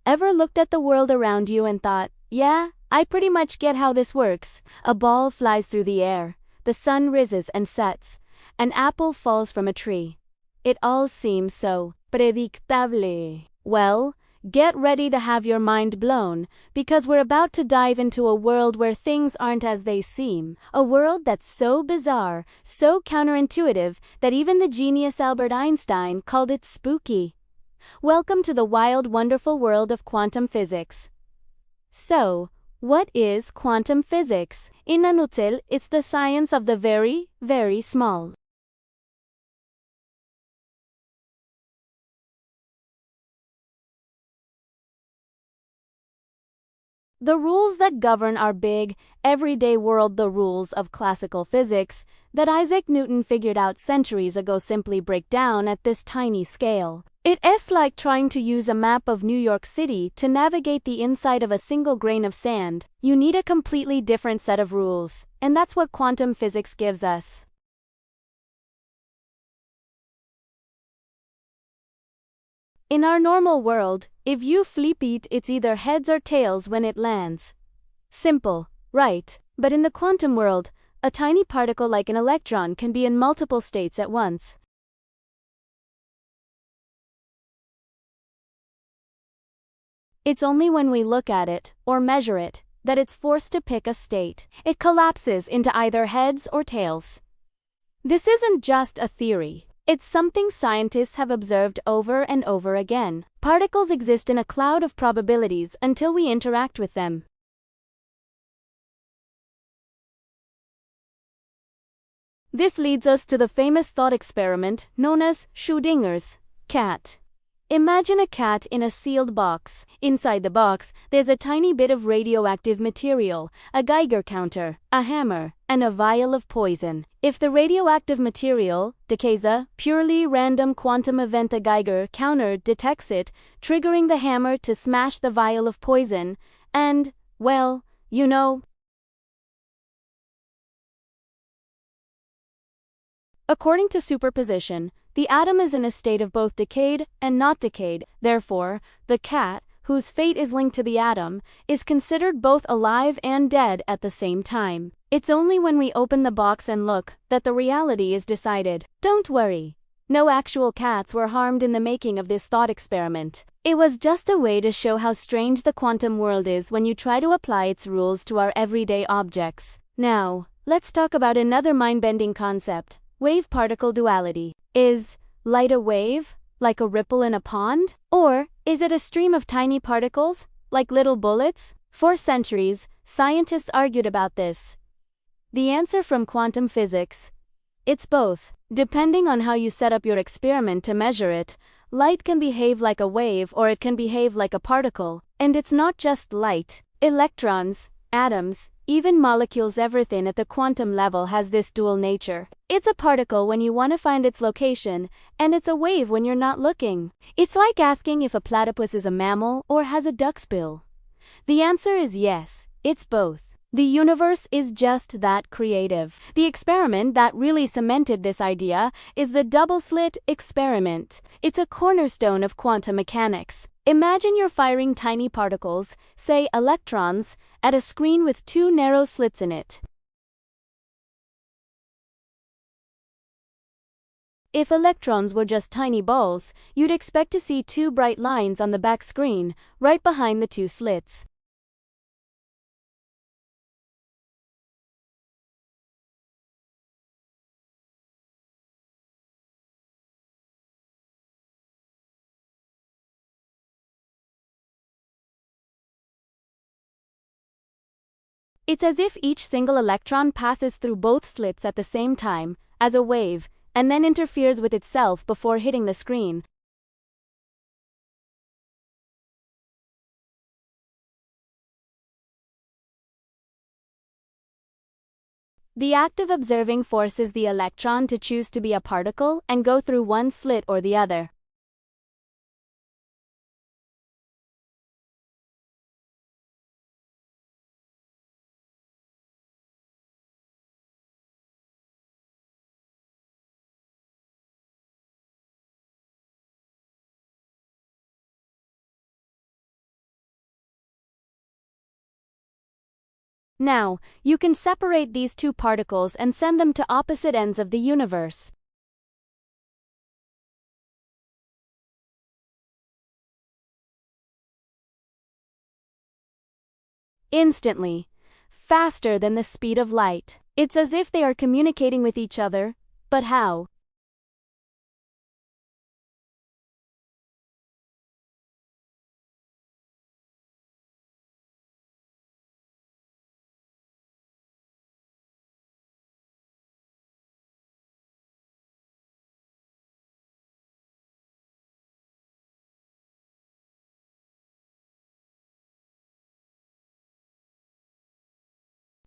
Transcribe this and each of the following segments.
Ever looked at the world around you and thought, yeah, I pretty much get how this works? A ball flies through the air, the sun rises and sets, an apple falls from a tree. It all seems so predictable. Well, get ready to have your mind blown, because we're about to dive into a world where things aren't as they seem. A world that's so bizarre, so counterintuitive, that even the genius Albert Einstein called it spooky. Welcome to the wild, wonderful world of quantum physics. So, what is quantum physics? In a nutshell, it's the science of the very, very small. The rules that govern our big, everyday world, the rules of classical physics that Isaac Newton figured out centuries ago, simply break down at this tiny scale. It's like trying to use a map of New York City to navigate the inside of a single grain of sand. You need a completely different set of rules, and that's what quantum physics gives us. In our normal world, if you flip it, it's either heads or tails when it lands. Simple, right? But in the quantum world, a tiny particle like an electron can be in multiple states at once. It's only when we look at it, or measure it, that it's forced to pick a state. It collapses into either heads or tails. This isn't just a theory. It's something scientists have observed over and over again. Particles exist in a cloud of probabilities until we interact with them. This leads us to the famous thought experiment known as Schrödinger's cat. Imagine a cat in a sealed box. Inside the box, there's a tiny bit of radioactive material, a Geiger counter, a hammer, and a vial of poison. If the radioactive material decays, a purely random quantum event, a Geiger counter detects it, triggering the hammer to smash the vial of poison, and, well, you know. According to superposition, the atom is in a state of both decayed and not decayed. Therefore, the cat, whose fate is linked to the atom, is considered both alive and dead at the same time. It's only when we open the box and look that the reality is decided. Don't worry. No actual cats were harmed in the making of this thought experiment. It was just a way to show how strange the quantum world is when you try to apply its rules to our everyday objects. Now, let's talk about another mind-bending concept: wave-particle duality. Is light a wave, like a ripple in a pond? Or is it a stream of tiny particles, like little bullets? For centuries, scientists argued about this. The answer from quantum physics: it's both. Depending on how you set up your experiment to measure it, light can behave like a wave or it can behave like a particle. And it's not just light. Electrons, atoms, even molecules, everything at the quantum level has this dual nature. It's a particle when you want to find its location, and it's a wave when you're not looking. It's like asking if a platypus is a mammal or has a duck's bill. The answer is yes, it's both. The universe is just that creative. The experiment that really cemented this idea is the double-slit experiment. It's a cornerstone of quantum mechanics. Imagine you're firing tiny particles, say electrons, at a screen with two narrow slits in it. If electrons were just tiny balls, you'd expect to see two bright lines on the back screen, right behind the two slits. It's as if each single electron passes through both slits at the same time, as a wave, and then interferes with itself before hitting the screen. The act of observing forces the electron to choose to be a particle and go through one slit or the other. Now, you can separate these two particles and send them to opposite ends of the universe. Instantly. Faster than the speed of light. It's as if they are communicating with each other, but how?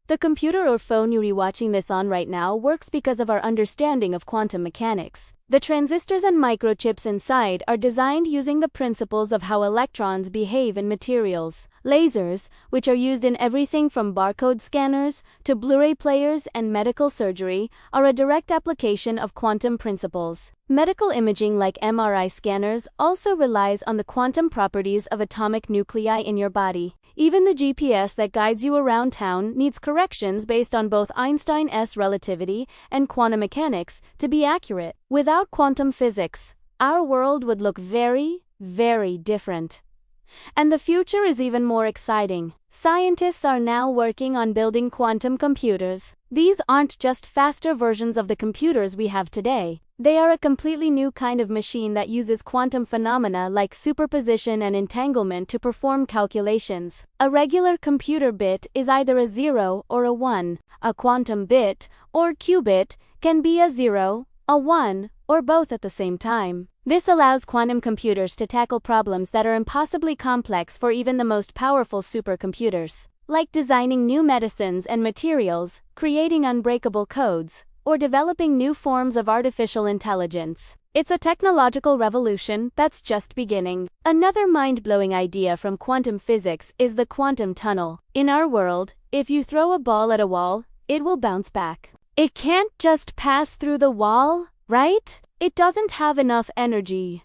The computer or phone you're watching this on right now works because of our understanding of quantum mechanics. The transistors and microchips inside are designed using the principles of how electrons behave in materials. Lasers, which are used in everything from barcode scanners to Blu-ray players and medical surgery, are a direct application of quantum principles. Medical imaging like MRI scanners also relies on the quantum properties of atomic nuclei in your body. Even the GPS that guides you around town needs corrections based on both Einstein's relativity and quantum mechanics to be accurate. Without quantum physics, our world would look very, very different. And the future is even more exciting. Scientists are now working on building quantum computers. These aren't just faster versions of the computers we have today. They are a completely new kind of machine that uses quantum phenomena like superposition and entanglement to perform calculations. A regular computer bit is either a 0 or a 1. A quantum bit, or qubit, can be a 0, a 1, or both at the same time. This allows quantum computers to tackle problems that are impossibly complex for even the most powerful supercomputers, like designing new medicines and materials, creating unbreakable codes, or developing new forms of artificial intelligence. It's a technological revolution that's just beginning. Another mind-blowing idea from quantum physics is the quantum tunnel. In our world, if you throw a ball at a wall, it will bounce back. It can't just pass through the wall, right? It doesn't have enough energy.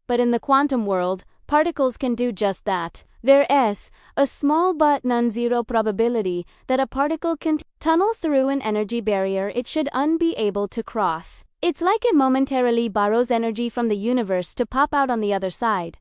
But in the quantum world, particles can do just that. There's a small but non-zero probability that a particle can tunnel through an energy barrier it should be able to cross. It's like it momentarily borrows energy from the universe to pop out on the other side.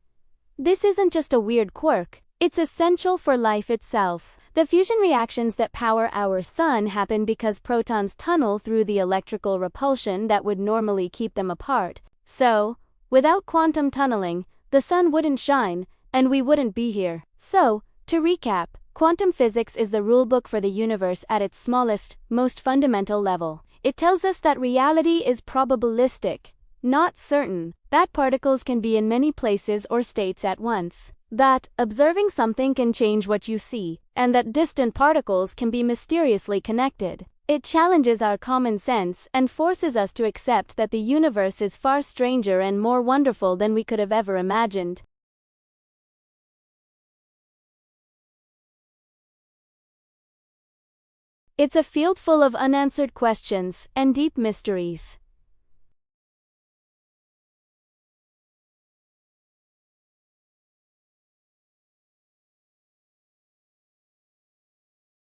This isn't just a weird quirk, it's essential for life itself. The fusion reactions that power our sun happen because protons tunnel through the electrical repulsion that would normally keep them apart. So, without quantum tunneling, the sun wouldn't shine, and we wouldn't be here. So, to recap, quantum physics is the rulebook for the universe at its smallest, most fundamental level. It tells us that reality is probabilistic, not certain, that particles can be in many places or states at once, that observing something can change what you see, and that distant particles can be mysteriously connected. It challenges our common sense and forces us to accept that the universe is far stranger and more wonderful than we could have ever imagined. It's a field full of unanswered questions and deep mysteries.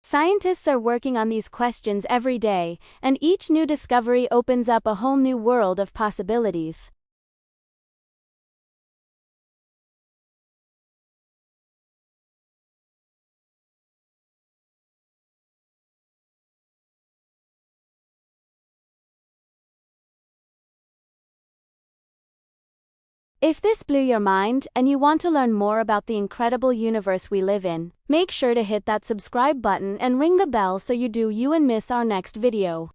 Scientists are working on these questions every day, and each new discovery opens up a whole new world of possibilities. If this blew your mind and you want to learn more about the incredible universe we live in, make sure to hit that subscribe button and ring the bell so you don't miss our next video.